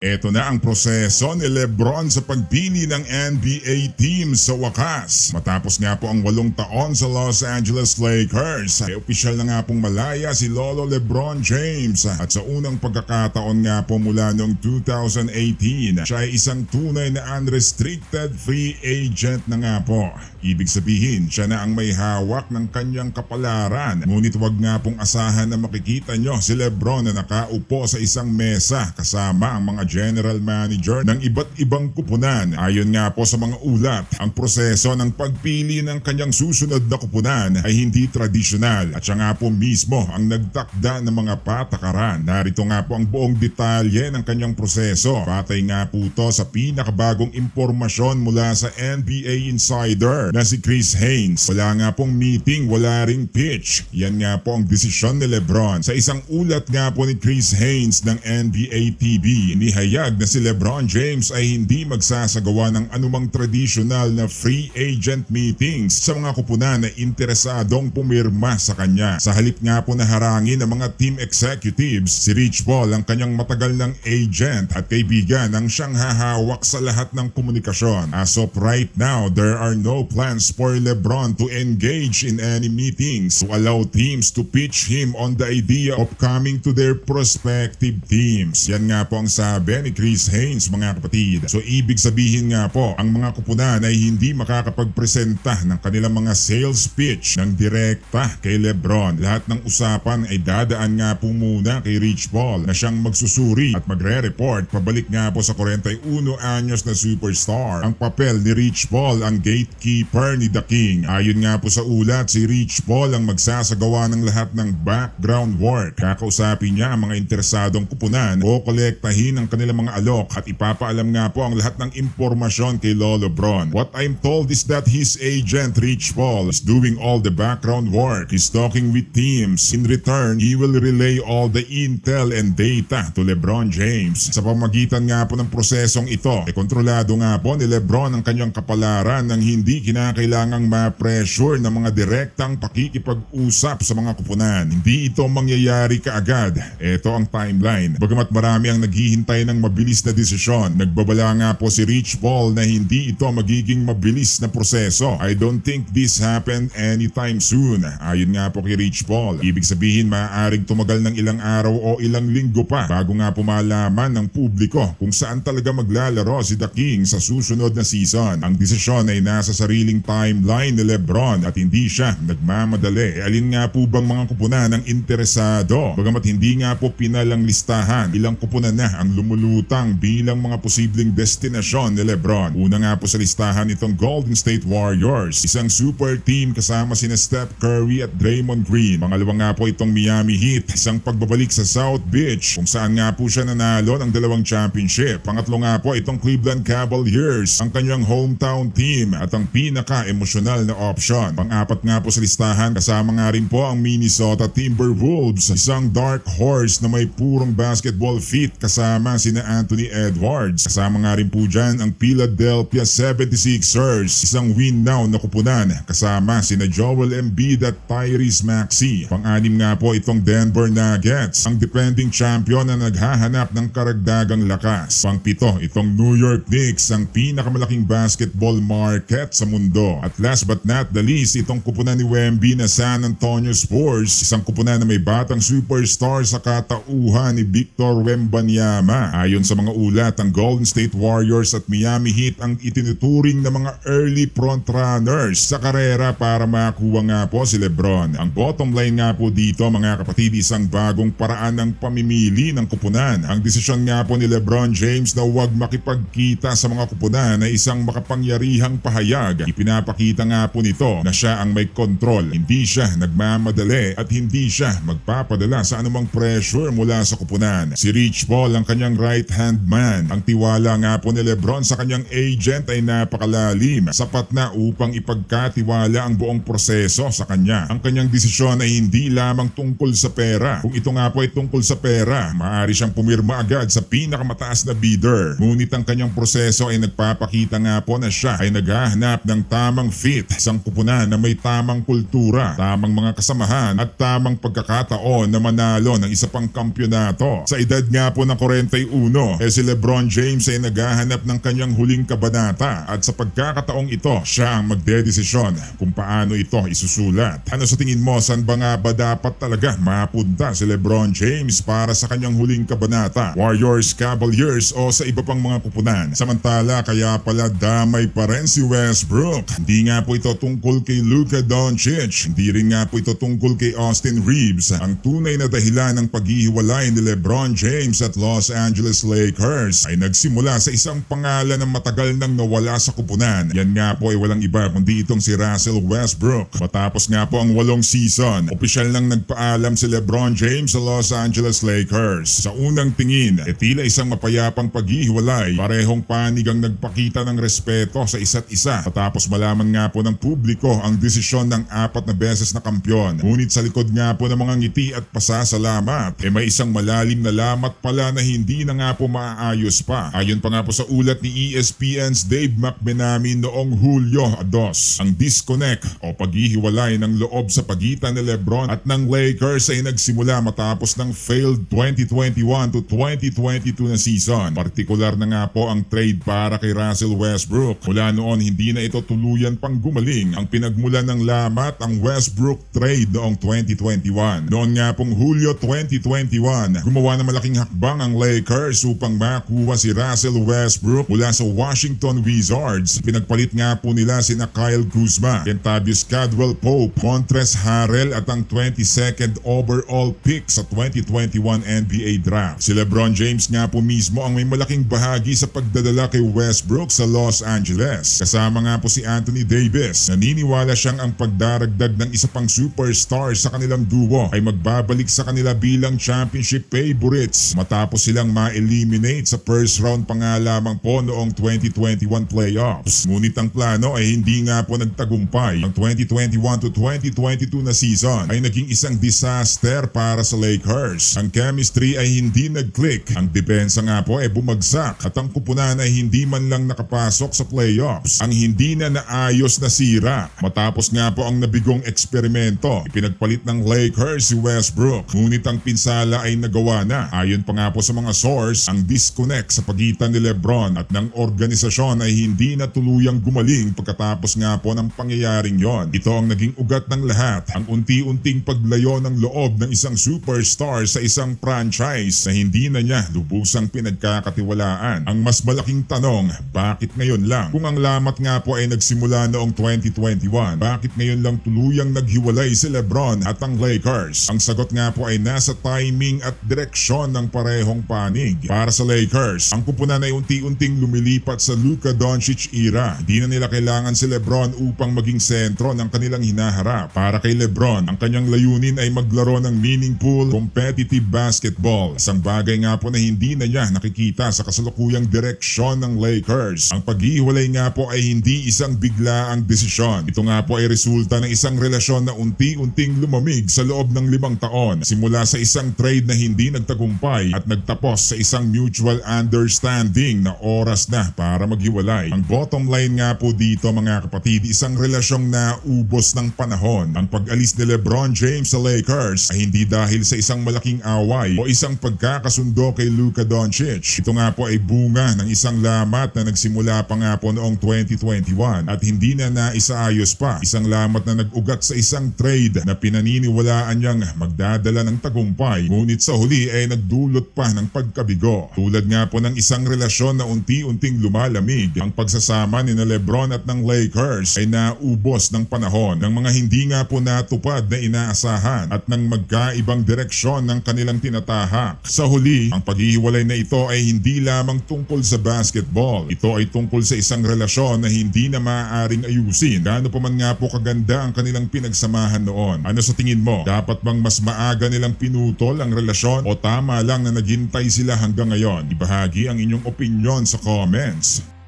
Ito na ang proseso ni LeBron sa pagpili ng NBA team sa wakas. Matapos nga po ang 8 taon sa Los Angeles Lakers, ay opisyal na nga pong malaya si Lolo LeBron James. At sa unang pagkakataon nga po mula noong 2018, siya ay isang tunay na unrestricted free agent na nga po. Ibig sabihin, siya na ang may hawak ng kanyang kapalaran. Ngunit wag nga pong asahan na makikita nyo si LeBron na nakaupo sa isang mesa kasama ang mga general manager ng iba't ibang kupunan. Ayon nga po sa mga ulat, ang proseso ng pagpili ng kanyang susunod na kupunan ay hindi tradisyonal at siya nga po mismo ang nagtakda ng mga patakaran. Narito nga po ang buong detalye ng kanyang proseso. Patay nga po ito sa pinakabagong impormasyon mula sa NBA Insider na si Chris Haynes. Wala nga pong meeting, wala ring pitch. Yan nga po ang desisyon ni LeBron. Sa isang ulat nga po ni Chris Haynes ng NBA TV, inihayag na si LeBron James ay hindi magsasagawa ng anumang traditional na free agent meetings sa mga kupunan na interesadong pumirma sa kanya. Sa halip nga po na harangin ng mga team executives, si Rich Paul ang kanyang matagal ng agent at kaibigan ang siyang hahawak sa lahat ng komunikasyon. As of right now, there are no plans for LeBron to engage in any meetings to allow teams to pitch him on the idea of coming to their prospective teams. Yan nga po ang sabi ni Chris Haynes, mga kapatid. So ibig sabihin nga po, ang mga kupunan ay hindi makakapagpresenta ng kanilang mga sales pitch ng direkta kay LeBron. Lahat ng usapan ay dadaan nga po muna kay Rich Paul na siyang magsusuri at magre-report pabalik nga po sa 41 anyos na superstar. Ang papel ni Rich Paul ang gatekeeper ni The King. Ayon nga po sa ulat, si Rich Paul ang magsasagawa ng lahat ng background work. Kakausapin niya ang mga interesadong kupunan o kolektahin ang kanilang mga alok at ipapaalam nga po ang lahat ng impormasyon kay Lolo LeBron. What I'm told is that his agent Rich Paul is doing all the background work. He's talking with teams. In return, he will relay all the intel and data to LeBron James. Sa pamagitan nga po ng prosesong ito, kontrolado nga po ni LeBron ang kanyang kapalaran ng hindi kinakailangang ma-pressure ng mga direktang pakikipag-usap sa mga kupunan. Hindi ito mangyayari kaagad. Ito ang timeline. Bagamat marami ang naghihintay ng mabilis na desisyon, nagbabala nga po si Rich Paul na hindi ito magiging mabilis na proseso. I don't think this happened anytime soon. Ayon nga po kay Rich Paul, ibig sabihin maaaring tumagal ng ilang araw o ilang linggo pa bago nga po malaman ng publiko kung saan talaga maglalaro si The King sa susunod na season. Ang desisyon ay nasa sariling timeline ni LeBron at hindi siya nagmamadali. Alin nga po bang mga kupunan ang interesado? Bagamat hindi nga po pinalang listahan, ilang kupunan na ang lumulutang bilang mga posibleng destinasyon ni LeBron. Una nga po sa listahan itong Golden State Warriors, isang super team kasama sina Steph Curry at Draymond Green. Pangalawa nga po itong Miami Heat, isang pagbabalik sa South Beach kung saan nga po siya nanalo ng 2 championship. Pangatlo nga po itong Cleveland Cavaliers, ang kanyang hometown team at ang pinaka-emosyonal na option. Pang-apat nga po sa listahan, kasama nga rin po ang Minnesota Timberwolves, isang dark horse na may purong basketball fit kasama sina Anthony Edwards. Kasama nga rin po dyan ang Philadelphia 76ers, isang win now na kupunan kasama sina Joel Embiid at Tyrese Maxey. Pang-anim nga po itong Denver Nuggets, ang defending champion na naghahanap ng karagdagang lakas. Pang-pito itong New York Knicks, ang pinakamalaking basketball market sa mundo. At last but not the least, itong kupunan ni Wemby na San Antonio Spurs, isang kupunan na may batang superstar sa katauhan ni Victor Wembanyama. Ayon sa mga ulat, ang Golden State Warriors at Miami Heat ang itinuturing na mga early frontrunners sa karera para makuha nga po si LeBron. Ang bottom line nga po dito, mga kapatid, isang bagong paraan ng pamimili ng kupunan. Ang desisyon nga po ni LeBron James na huwag makipagkita sa mga kupunan na isang makapangyarihang pahayag. Ipinapakita nga po nito na siya ang may kontrol. Hindi siya nagmamadali at hindi siya magpapadala sa anumang pressure mula sa kupunan. Si Rich Paul ang kanyang right-hand man. Ang tiwala nga po ni LeBron sa kanyang agent ay napakalalim. Sapat na upang ipagkatiwala ang buong proseso sa kanya. Ang kanyang desisyon ay hindi lamang tungkol sa pera. Kung ito nga po ay tungkol sa pera, maaari siyang pumirma agad sa pinakamataas na bidder. Ngunit ang kanyang proseso ay nagpapakita nga po na siya ay naghahanap ng tamang fit, isang kupunan na may tamang kultura, tamang mga kasamahan at tamang pagkakataon na manalo ng isa pang kampyonato. Sa edad nga po ng 41 2021, si LeBron James ay naghahanap ng kanyang huling kabanata at sa pagkakataong ito, siya ang magdedesisyon kung paano ito isusulat. Ano sa tingin mo, saan ba nga ba dapat talaga mapunta si LeBron James para sa kanyang huling kabanata? Warriors, Cavaliers o sa iba pang mga kupunan? Samantala, kaya pala damay pa rin si Westbrook. Hindi nga po ito tungkol kay Luka Doncic, hindi rin nga po ito tungkol kay Austin Reeves. Ang tunay na dahilan ng paghihiwalay ni LeBron James at Los Angeles Lakers ay nagsimula sa isang pangalan na matagal nang nawala sa kupunan. Yan nga po ay walang iba kundi itong si Russell Westbrook. Matapos nga po ang 8 season, opisyal nang nagpaalam si LeBron James sa Los Angeles Lakers. Sa unang tingin, tila isang mapayapang paghihiwalay. Parehong panig ang nagpakita ng respeto sa isa't isa. Matapos malaman nga po ng publiko ang desisyon ng 4 na beses na kampyon. Ngunit sa likod nga po ng mga ngiti at pasasalamat, may isang malalim na lamat pala na hindi na nga po maaayos pa. Ayon pa nga po sa ulat ni ESPN's Dave McBenamy noong Hulyo 2, ang disconnect o paghihiwalay ng loob sa pagitan ni LeBron at ng Lakers ay nagsimula matapos ng failed 2021 to 2022 na season. Partikular na nga po ang trade para kay Russell Westbrook. Mula noon hindi na ito tuluyan pang gumaling. Ang pinagmulan ng lamat ang Westbrook trade noong 2021. Noon nga pong Hulyo 2021, gumawa ng malaking hakbang ang Lakers upang makuha si Russell Westbrook mula sa Washington Wizards. Pinagpalit nga po nila sina Kyle Kuzma, Kentavious Caldwell Pope, Montrezl Harrell at ang 22nd overall pick sa 2021 NBA Draft. Si LeBron James nga po mismo ang may malaking bahagi sa pagdadala kay Westbrook sa Los Angeles. Kasama nga po si Anthony Davis. Naniniwala siyang ang pagdaragdag ng isa pang superstar sa kanilang duo ay magbabalik sa kanila bilang championship favorites matapos silang ma-eliminate sa first round pa nga lamang po noong 2021 playoffs. Ngunit ang plano ay hindi nga po nagtagumpay. Ang 2021 to 2022 na season ay naging isang disaster para sa Lakers. Ang chemistry ay hindi nag-click. Ang depensa nga po ay bumagsak at ang kupunan ay hindi man lang nakapasok sa playoffs. Ang hindi na naayos na sira. Matapos nga po ang nabigong eksperimento, ipinagpalit ng Lakers si Westbrook. Ngunit ang pinsala ay nagawa na. Ayon pa nga po sa mga source, ang disconnect sa pagitan ni LeBron at ng organisasyon ay hindi na tuluyang gumaling pagkatapos nga po ng pangyayaring yon. Ito ang naging ugat ng lahat. Ang unti-unting paglayo ng loob ng isang superstar sa isang franchise na hindi na niya lubusang pinagkakatiwalaan. Ang mas malaking tanong, bakit ngayon lang? Kung ang lamat nga po ay nagsimula noong 2021, bakit ngayon lang tuluyang naghiwalay si LeBron at ang Lakers? Ang sagot nga po ay nasa timing at direksyon ng parehong panig. Para sa Lakers, ang kupunan ay unti-unting lumilipat sa Luka Doncic era. Hindi na nila kailangan si LeBron upang maging sentro ng kanilang hinaharap. Para kay LeBron, ang kanyang layunin ay maglaro ng meaningful, competitive basketball. Isang bagay nga po na hindi na niya nakikita sa kasalukuyang direksyon ng Lakers. Ang paghihiwalay nga po ay hindi isang biglaang desisyon. Ito nga po ay resulta ng isang relasyon na unti-unting lumamig sa loob ng 5 taon. Simula sa isang trade na hindi nagtagumpay at nagtapos sa isang mutual understanding na oras na para maghiwalay. Ang bottom line nga po dito mga kapatid, isang relasyong naubos ng panahon. Ang pag-alis ni LeBron James sa Lakers ay hindi dahil sa isang malaking away o isang pagkakasundo kay Luka Doncic. Ito nga po ay bunga ng isang lamat na nagsimula pa nga po noong 2021 at hindi na naisaayos pa. Isang lamat na nag-ugat sa isang trade na pinaniniwalaan niyang magdadala ng tagumpay, ngunit sa huli ay nagdulot pa ng pagkabigo. Tulad nga po ng isang relasyon na unti-unting lumalamig, ang pagsasama ni LeBron at ng Lakers ay naubos ng panahon ng mga hindi nga po natupad na inaasahan at ng magkaibang direksyon ng kanilang tinatahak. Sa huli, ang paghihiwalay na ito ay hindi lamang tungkol sa basketball. Ito ay tungkol sa isang relasyon na hindi na maaaring ayusin. Gaano pa man nga po kaganda ang kanilang pinagsamahan noon. Ano sa tingin mo? Dapat bang mas maaga nilang pinutol ang relasyon o tama lang na naghintay sila hanggang ngayon? Ibahagi ang inyong opinyon sa comments.